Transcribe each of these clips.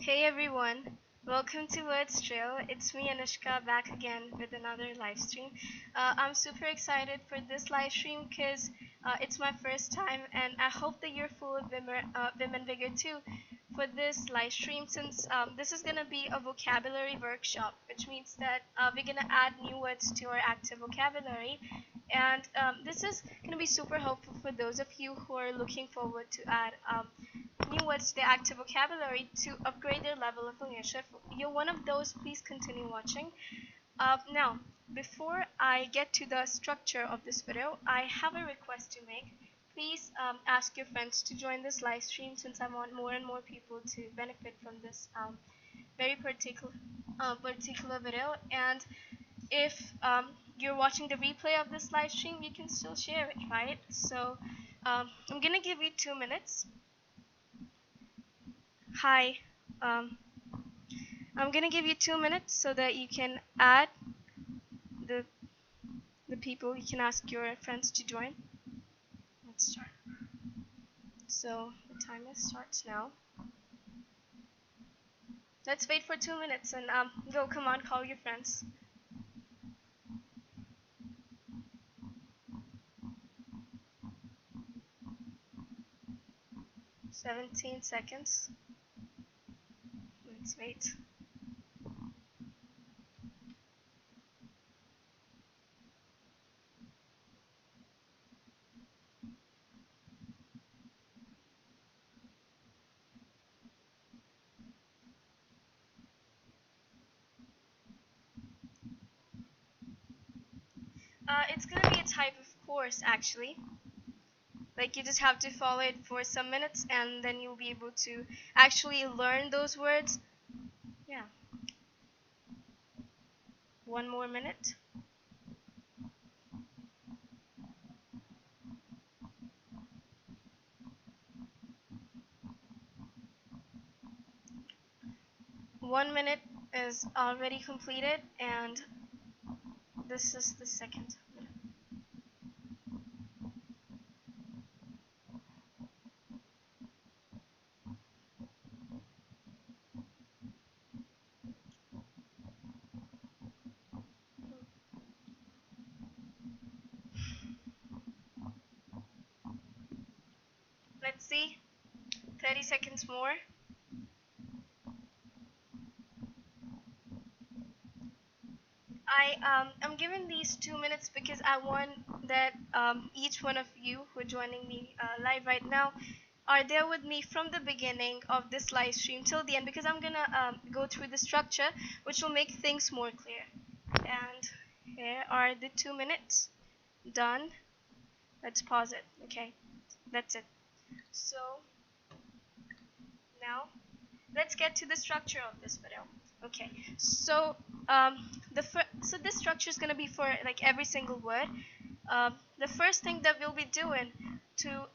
Hey everyone, welcome to Wordstrail. It's me Anushka back again with another live stream. I'm super excited for this live stream because it's my first time and I hope that you're full of vim and vigor too for this live stream since this is going to be a vocabulary workshop, which means that we're going to add new words to our active vocabulary. And this is going to be super helpful for those of you who are looking forward to add new words to the active vocabulary to upgrade their level of English. If you're one of those, please continue watching. Now, before I get to the structure of this video, I have a request to make. Please ask your friends to join this live stream since I want more and more people to benefit from this very particular video. And if you're watching the replay of this live stream, you can still share it, right? So I'm gonna give you 2 minutes. Hi, I'm gonna give you 2 minutes so that you can add the people. You can ask your friends to join. Let's start. So the timer starts now. Let's wait for 2 minutes and go. Come on, call your friends. 17 seconds. Let's wait. It's gonna be a type of course actually. Like you just have to follow it for some minutes and then you'll be able to actually learn those words. Yeah. 1 more minute. One minute is already completed and this is the second minute. Let's see. 30 seconds more. I'm giving these 2 minutes because I want that each one of you who are joining me live right now are there with me from the beginning of this live stream till the end, because I'm gonna go through the structure which will make things more clear. And here are the 2 minutes done. Let's pause it. Okay, that's it. So now let's get to the structure of this video. Okay, so so this structure is going to be for like every single word. The first thing that we'll be doing to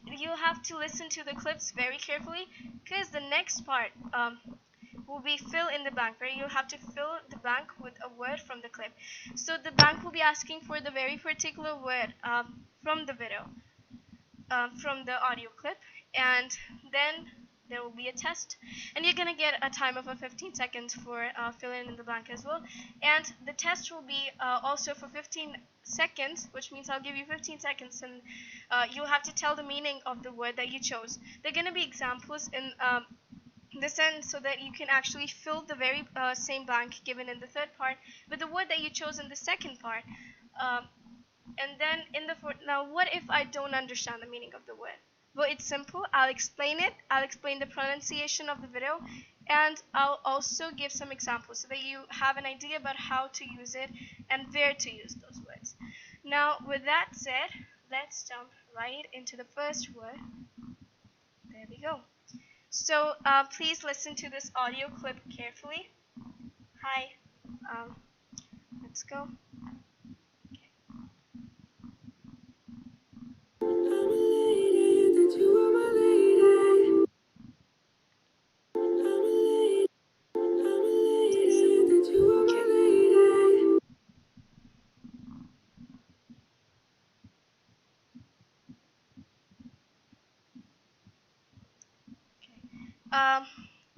you'll have to listen to the clips very carefully, because the next part will be fill in the blank, where you'll have to fill the blank with a word from the clip. So the bank will be asking for the very particular word from the video, from the audio clip, and then there will be a test and you're gonna get a time of 15 seconds for filling in the blank as well. And the test will be also for 15 seconds, which means I'll give you 15 seconds and you'll have to tell the meaning of the word that you chose. There are gonna be examples in this end so that you can actually fill the very same blank given in the third part with the word that you chose in the second part. And then in the fourth, now what if I don't understand the meaning of the word? Well, it's simple. I'll explain it. I'll explain the pronunciation of the video, and I'll also give some examples so that you have an idea about how to use it and where to use those words. Now, with that said, let's jump right into the first word. There we go. So please listen to this audio clip carefully. Hi. Let's go.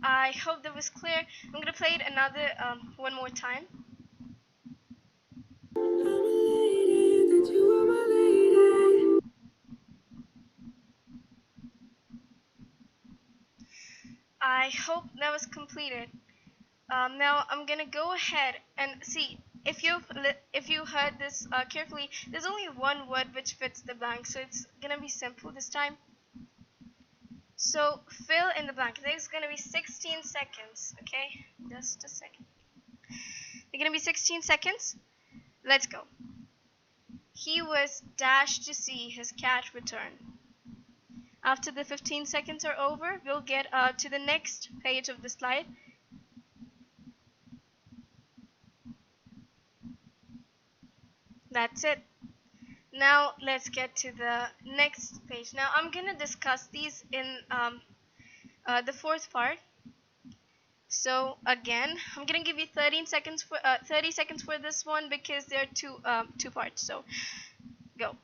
I hope that was clear. I'm going to play it another one more time. I hope that was completed. Now I'm gonna go ahead and see if you heard this carefully. There's only one word which fits the blank, so it's gonna be simple this time. So fill in the blank. There's gonna be 16 seconds. Okay, just a second. They're gonna be 16 seconds. Let's go. He was dashed to see his cat return. After the 15 seconds are over, we'll get to the next page of the slide. That's it. Now let's get to the next page. Now I'm gonna discuss these in the fourth part. So again, I'm gonna give you 30 seconds for this one because there are two parts. So go.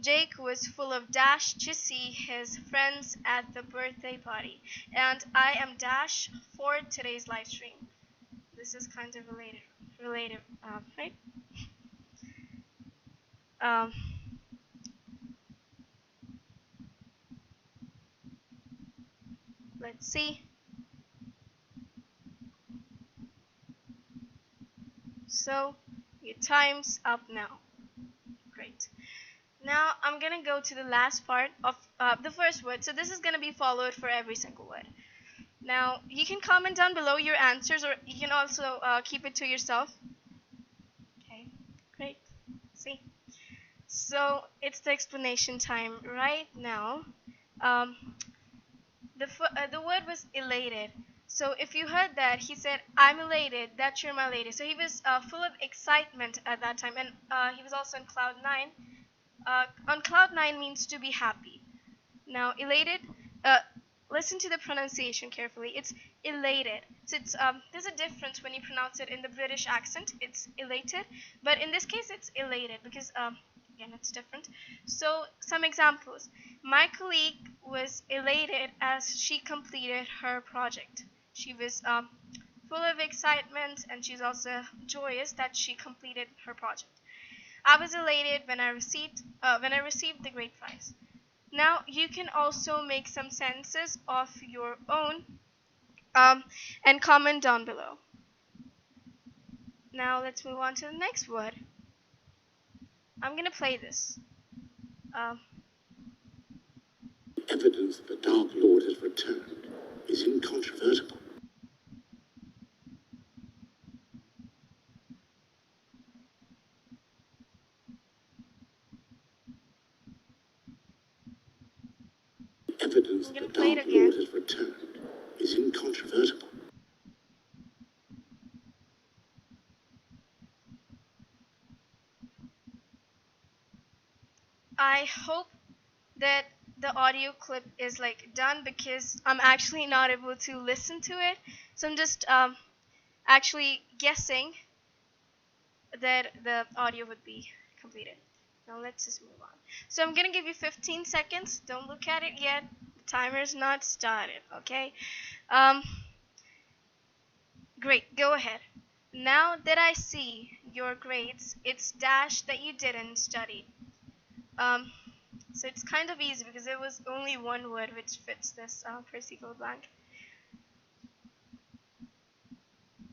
Jake was full of dash to see his friends at the birthday party, and I am Dash for today's live stream. This is kind of related, right? Let's see. So your time's up now. Great. Now I'm gonna go to the last part of the first word. So this is gonna be followed for every single word. Now you can comment down below your answers, or you can also keep it to yourself. Okay, great. See. So it's the explanation time right now. The word was elated. So if you heard that, he said, "I'm elated that you're my lady." So he was full of excitement at that time, and he was also on cloud nine. On cloud nine means to be happy. Now elated, listen to the pronunciation carefully. It's elated. So it's there's a difference when you pronounce it in the British accent. It's elated, but in this case it's elated because again it's different. So some examples. My colleague was elated as she completed her project. She was full of excitement, and she's also joyous that she completed her project. I was elated when I received the great prize. Now you can also make some sentences of your own and comment down below. Now let's move on to the next word. I'm gonna play this. Evidence that the Dark Lord has returned is incontrovertible. Evidence that the Dark Lord has returned is incontrovertible. I hope that the audio clip is done because I'm actually not able to listen to it. So I'm just actually guessing that the audio would be completed. Now let's just move on. So I'm gonna give you 15 seconds. Don't look at it yet. The timer's not started. Okay. Great. Go ahead. Now that I see your grades, it's dash that you didn't study. So it's kind of easy because there was only one word which fits this particular blank.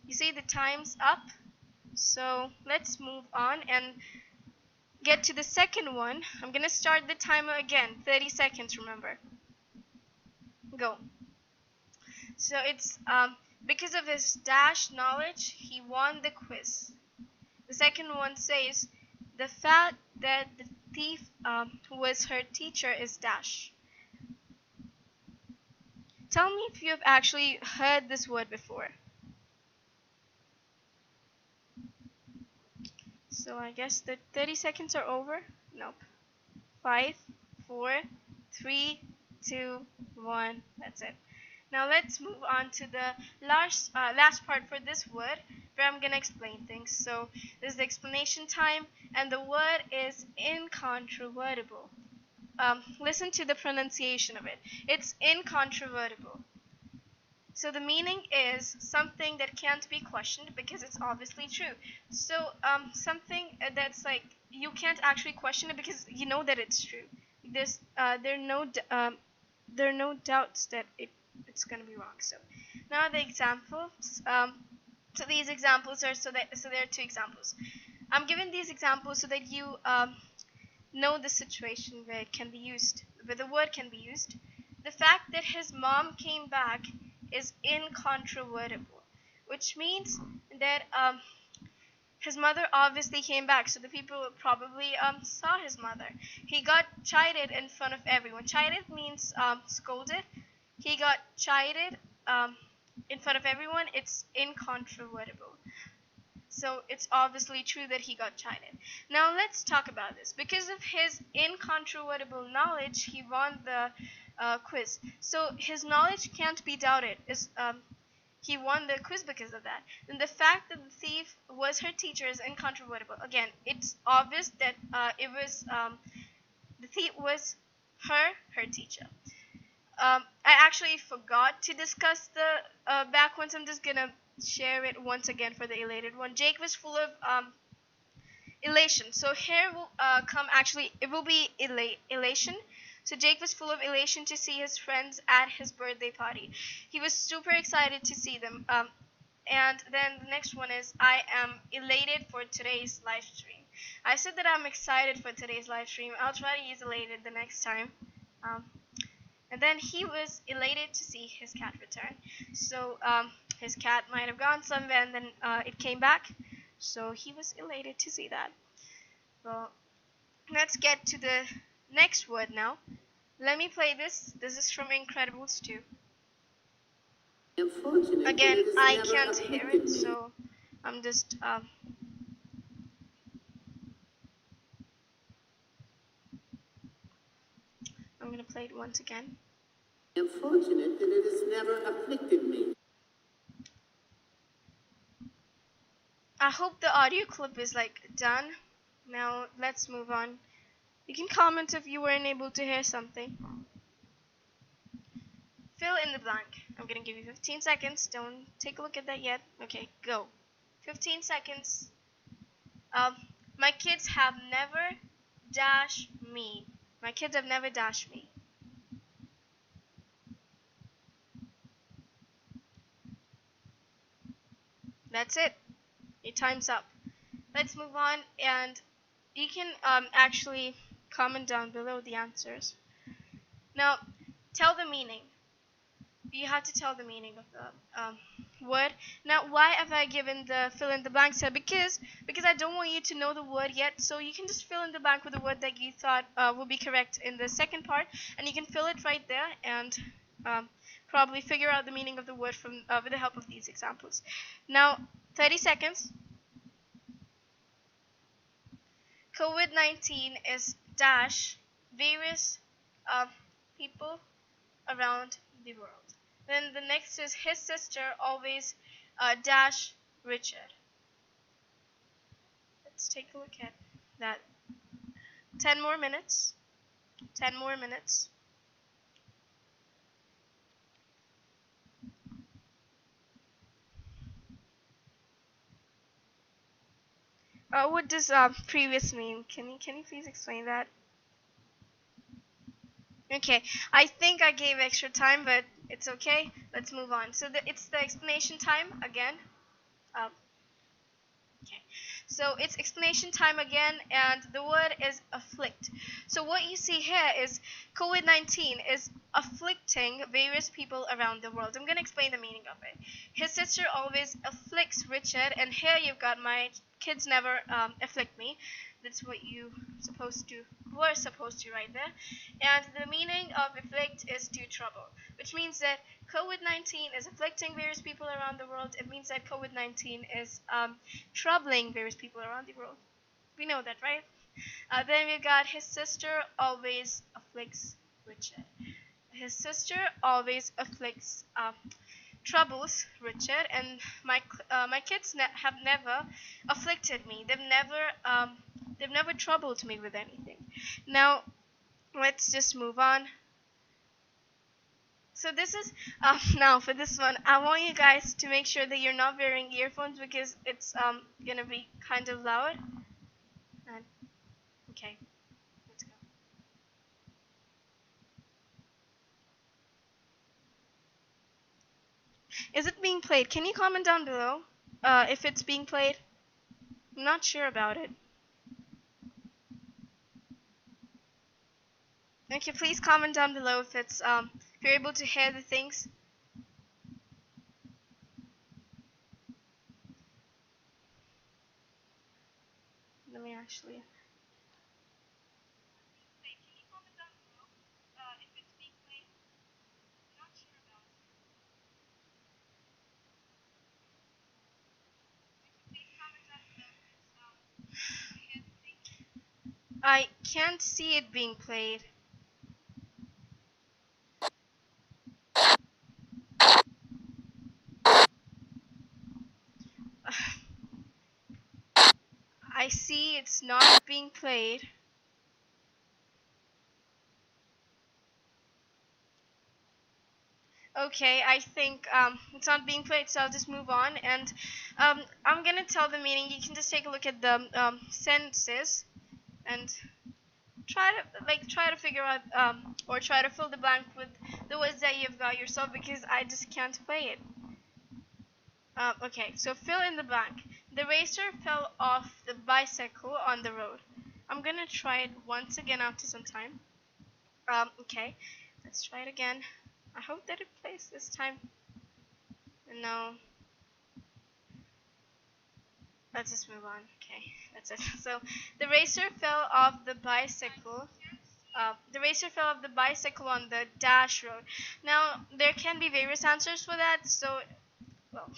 You see the time's up. So let's move on and get to the second one. I'm gonna start the timer again. 30 seconds, remember. Go. So it's because of his dash knowledge, he won the quiz. The second one says the fact that the thief who was her teacher is dash. Tell me if you have actually heard this word before. So I guess the 30 seconds are over. Nope. 5, 4, 3, 2, 1. That's it. Now let's move on to the last part for this word, where I'm gonna explain things. So this is the explanation time, and the word is incontrovertible. Listen to the pronunciation of it. It's incontrovertible. So the meaning is something that can't be questioned because it's obviously true. So something that's like you can't actually question it because you know that it's true. There are no doubts that it's gonna be wrong. So now the examples. So these examples are so there are two examples. I'm giving these examples so that you know the situation where it can be used, where the word can be used. The fact that his mom came back is incontrovertible, which means that his mother obviously came back, so the people probably saw his mother. He got chided in front of everyone. Chided means scolded. He got chided in front of everyone. It's incontrovertible. So it's obviously true that he got chided. Now let's talk about this. Because of his incontrovertible knowledge, he won the quiz. So his knowledge can't be doubted. He won the quiz because of that. And the fact that the thief was her teacher is incontrovertible. Again, it's obvious that the thief was her teacher. I actually forgot to discuss the back ones. I'm just gonna share it once again for the elated one. Jake was full of elation. So here will come actually it will be elation. So Jake was full of elation to see his friends at his birthday party. He was super excited to see them. And then the next one is I am elated for today's live stream. I said that I'm excited for today's live stream. I'll try to use elated the next time. And then he was elated to see his cat return. So his cat might have gone somewhere and then it came back. So he was elated to see that. Well, let's get to the next word now. Let me play this. This is from Incredibles 2. Again, I can't hear it, so I'm just I'm gonna play it once again. I'm fortunate that it has never afflicted me. I hope the audio clip is like done. Now let's move on. You can comment if you weren't able to hear something. Fill in the blank. I'm gonna give you 15 seconds. Don't take a look at that yet. Okay, go. 15 seconds. My kids have never dashed me. My kids have never dashed me. That's it. Your time's up. Let's move on, and you can actually comment down below the answers. Now, tell the meaning. You have to tell the meaning of the word. Now, why have I given the fill in the blanks here? Because I don't want you to know the word yet, so you can just fill in the blank with the word that you thought will be correct in the second part, and you can fill it right there and probably figure out the meaning of the word from with the help of these examples. Now, 30 seconds. COVID-19 is dash various people around the world. Then the next is his sister always dash Richard. Let's take a look at that. 10 more minutes. 10 more minutes. What does previous mean? Can you please explain that? Okay, I think I gave extra time, but it's okay. Let's move on. So it's the explanation time again. Okay, so it's explanation time again, and the word is afflict. So what you see here is COVID-19 is afflicting various people around the world. I'm going to explain the meaning of it. His sister always afflicts Richard, and here you've got my kids never afflict me. That's what you were supposed to write there. And the meaning of afflict is to trouble, which means that COVID-19 is afflicting various people around the world. It means that COVID-19 is troubling various people around the world. We know that, right? Then we've got his sister always afflicts Richard. His sister always afflicts troubles Richard, and my kids have never afflicted me. They've never troubled me with anything. Now let's just move on. So this is now for this one. I want you guys to make sure that you're not wearing earphones because it's gonna be kind of loud. And, okay, let's go. Is it being played? Can you comment down below if it's being played? I'm not sure about it. Okay, please comment down below if it's if you're able to hear the things. Let me actually. I can't see it being played. I see it's not being played. Okay, I think it's not being played, so I'll just move on. And I'm gonna tell the meaning. You can just take a look at the sentences and try to figure out or try to fill the blank with the words that you've got yourself because I just can't play it. Okay, so fill in the blank. The racer fell off the bicycle on the road. I'm gonna try it once again after some time. Okay, let's try it again. I hope that it plays this time. No. Let's just move on. Okay, that's it. So the racer fell off the bicycle. The racer fell off the bicycle on the dash road. Now there can be various answers for that. So, well,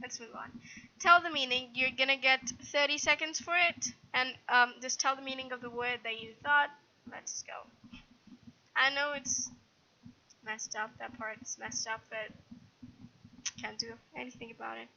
let's move on. Tell the meaning. You're gonna get 30 seconds for it, and just tell the meaning of the word that you thought. Let's go. I know it's messed up. That part is messed up, but can't do anything about it.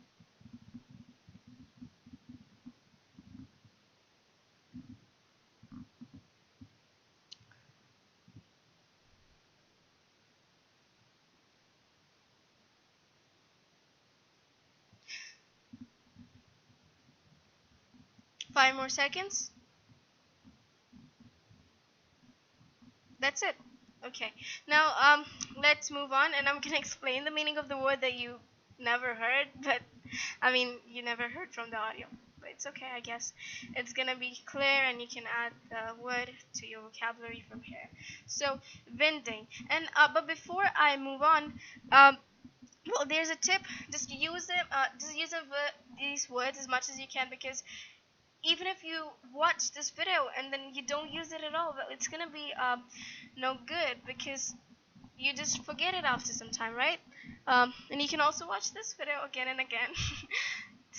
5 more seconds. That's it. Okay. Now let's move on, and I'm gonna explain the meaning of the word that you never heard, but I mean you never heard from the audio. But it's okay, I guess. It's gonna be clear, and you can add the word to your vocabulary from here. So vending, and but before I move on, well, there's a tip. Just use them. Just use these words as much as you can because even if you watch this video and then you don't use it at all, well, it's gonna be no good because you just forget it after some time, right? And you can also watch this video again and again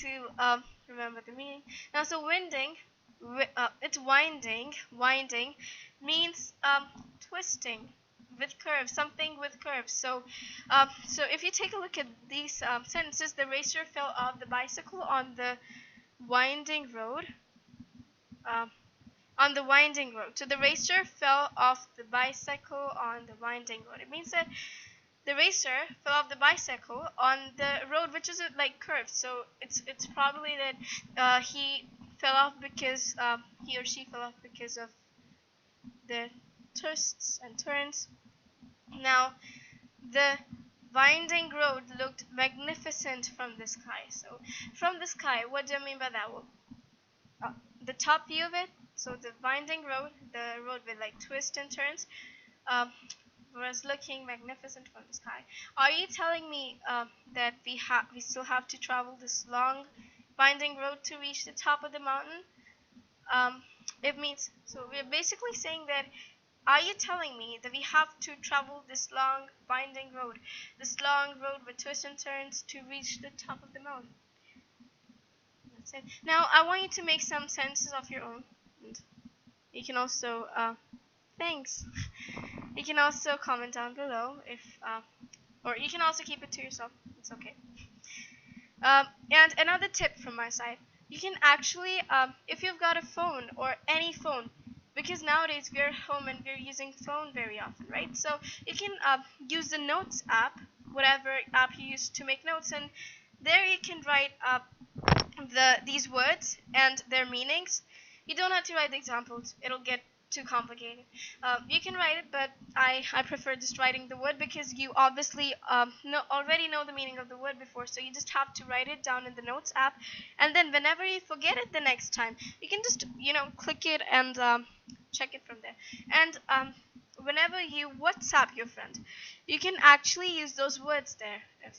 to remember the meaning. Now, so winding, it's winding. Winding means twisting with curves, something with curves. So if you take a look at these sentences, the racer fell off the bicycle on the winding road. Um, on the winding road. So the racer fell off the bicycle on the winding road. It means that the racer fell off the bicycle on the road, which is like curved. So it's probably that he fell off because he or she fell off because of the twists and turns. Now the winding road looked magnificent from the sky. So from the sky, what do I mean by that? Well, the top view of it, so the winding road, the road with like twists and turns, was looking magnificent from the sky. Are you telling me that we still have to travel this long winding road to reach the top of the mountain? It means, so we're basically saying that, are you telling me that we have to travel this long winding road, this long road with twists and turns to reach the top of the mountain? That's it. Now I want you to make some sentences of your own. And you can also, thanks. You can also comment down below if, or you can also keep it to yourself. It's okay. And another tip from my side, you can actually, if you've got a phone or any phone, because nowadays we're home and we're using phone very often, right? So you can use the notes app, whatever app you use to make notes, and there you can write these words and their meanings. You don't have to write the examples, it'll get too complicated. You can write it, but I prefer just writing the word, because you obviously already know the meaning of the word before, so you just have to write it down in the notes app, and then whenever you forget it the next time, you can just click it and check it from there. And whenever you WhatsApp your friend, you can actually use those words there if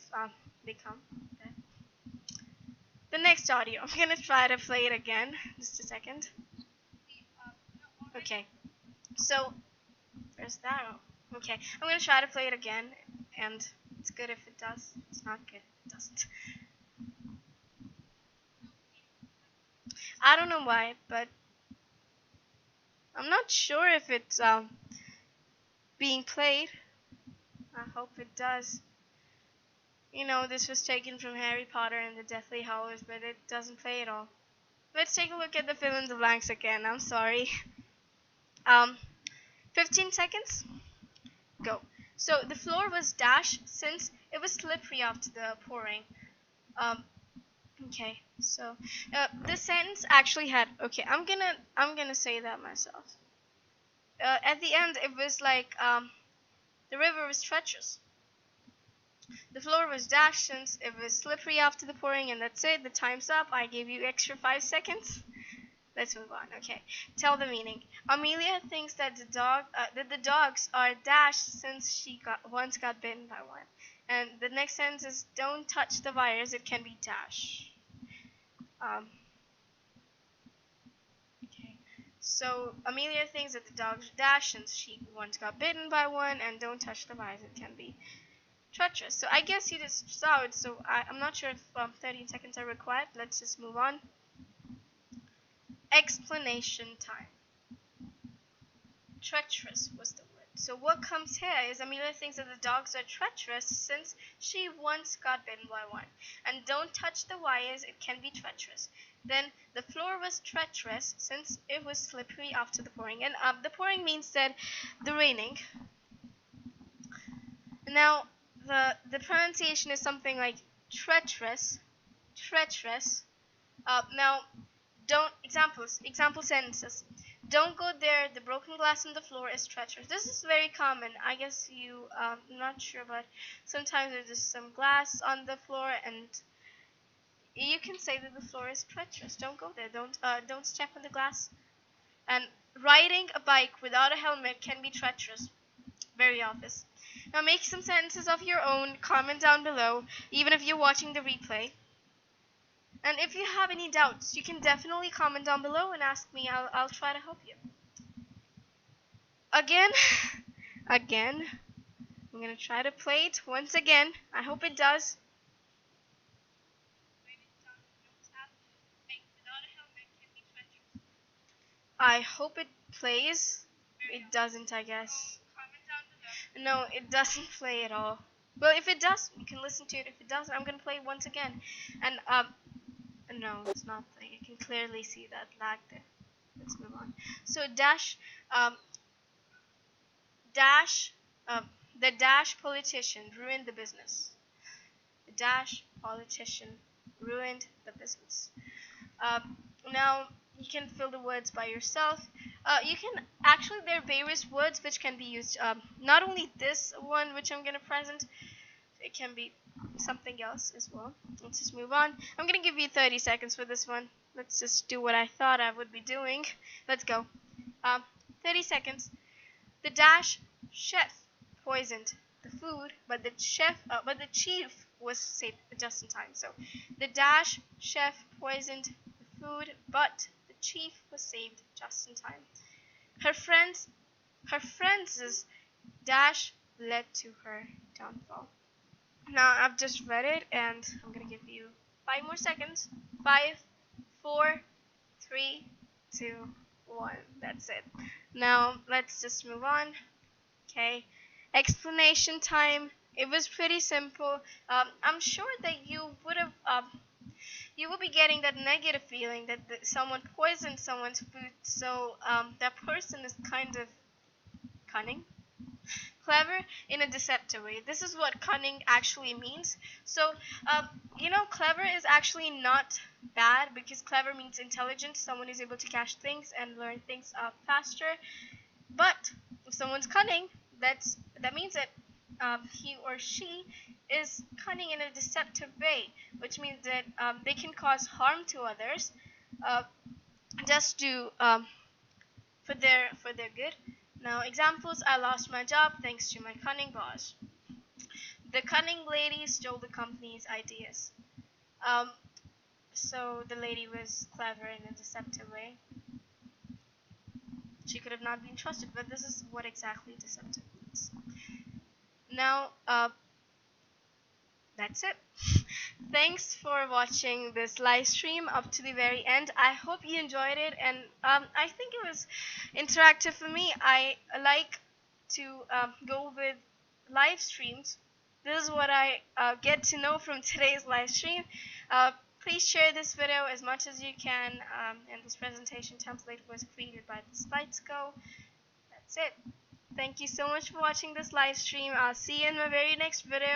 they come there. The next audio, I'm gonna try to play it again. Just a second. Okay, so where's that? Okay, I'm gonna try to play it again, and it's good if it does. It's not good if it doesn't. I don't know why, but I'm not sure if it's being played. I hope it does. This was taken from Harry Potter and the Deathly Hallows, but it doesn't play at all. Let's take a look at the fill in the blanks again. I'm sorry. 15 seconds. Go. So the floor was dash since it was slippery after the pouring. Okay. So the sentence actually had. Okay, I'm gonna say that myself. At the end, it was like the river was treacherous. The floor was dashed since it was slippery after the pouring, and that's it. The time's up. I gave you extra 5 seconds. Let's move on. Okay. Tell the meaning. Amelia thinks that the dogs are dashed since she once got bitten by one. And the next sentence is, don't touch the wires. It can be dash. Okay. So Amelia thinks that the dogs are dashed since she once got bitten by one, and don't touch the wires. It can be treacherous. So I guess you just saw it. So I'm not sure if 30 seconds are required. Let's just move on. Explanation time. Treacherous was the word. So what comes here is Amelia thinks that the dogs are treacherous since she once got bitten by one. And don't touch the wires, it can be treacherous. Then the floor was treacherous since it was slippery after the pouring. And the pouring means that the raining. Now the pronunciation is something like treacherous. Now example sentences. Don't go there, the broken glass on the floor is treacherous. This is very common. I guess I'm not sure, but sometimes there's just some glass on the floor, and you can say that the floor is treacherous. Don't go there. Don't step on the glass. And riding a bike without a helmet can be treacherous. Very obvious. Now make some sentences of your own. Comment down below, even if you're watching the replay. And if you have any doubts, you can definitely comment down below and ask me. I'll try to help you. Again, I'm going to try to play it once again. I hope it does. I hope it plays. It doesn't, I guess. No, it doesn't play at all. Well, if it does, you can listen to it. If it doesn't, I'm going to play it once again. And no, it's not playing. You can clearly see that lag there. Let's move on. So the dash politician ruined the business. The dash politician ruined the business. Now you can fill the words by yourself. You can actually, there are various words which can be used. Not only this one which I'm gonna present, it can be something else as well. Let's just move on. I'm gonna give you 30 seconds for this one. Let's just do what I thought I would be doing. Let's go. 30 seconds. The dash chef poisoned the food, but the chief was saved just in time. So the dash chef poisoned the food, but the chief was saved just in time. Her friends' dash led to her downfall. Now I've just read it, and I'm gonna give you 5 more seconds. 5, 4, 3, 2, 1. That's it. Now let's just move on. Okay. Explanation time. It was pretty simple. I'm sure that you would have you will be getting that negative feeling that someone poisoned someone's food. So that person is kind of cunning, clever in a deceptive way. This is what cunning actually means. So, clever is actually not bad, because clever means intelligent. Someone is able to catch things and learn things faster. But if someone's cunning, that means that he or she is cunning in a deceptive way, which means that they can cause harm to others, uh, just to for their good. Now, examples: I lost my job thanks to my cunning boss. The cunning lady stole the company's ideas. Um, so the lady was clever in a deceptive way. She could have not been trusted, but this is what exactly deceptive means. Now, that's it. Thanks for watching this live stream up to the very end. I hope you enjoyed it, and I think it was interactive for me. I like to go with live streams. This is what I get to know from today's live stream. Please share this video as much as you can, and this presentation template was created by the SlideSco. That's it. Thank you so much for watching this live stream. I'll see you in my very next video.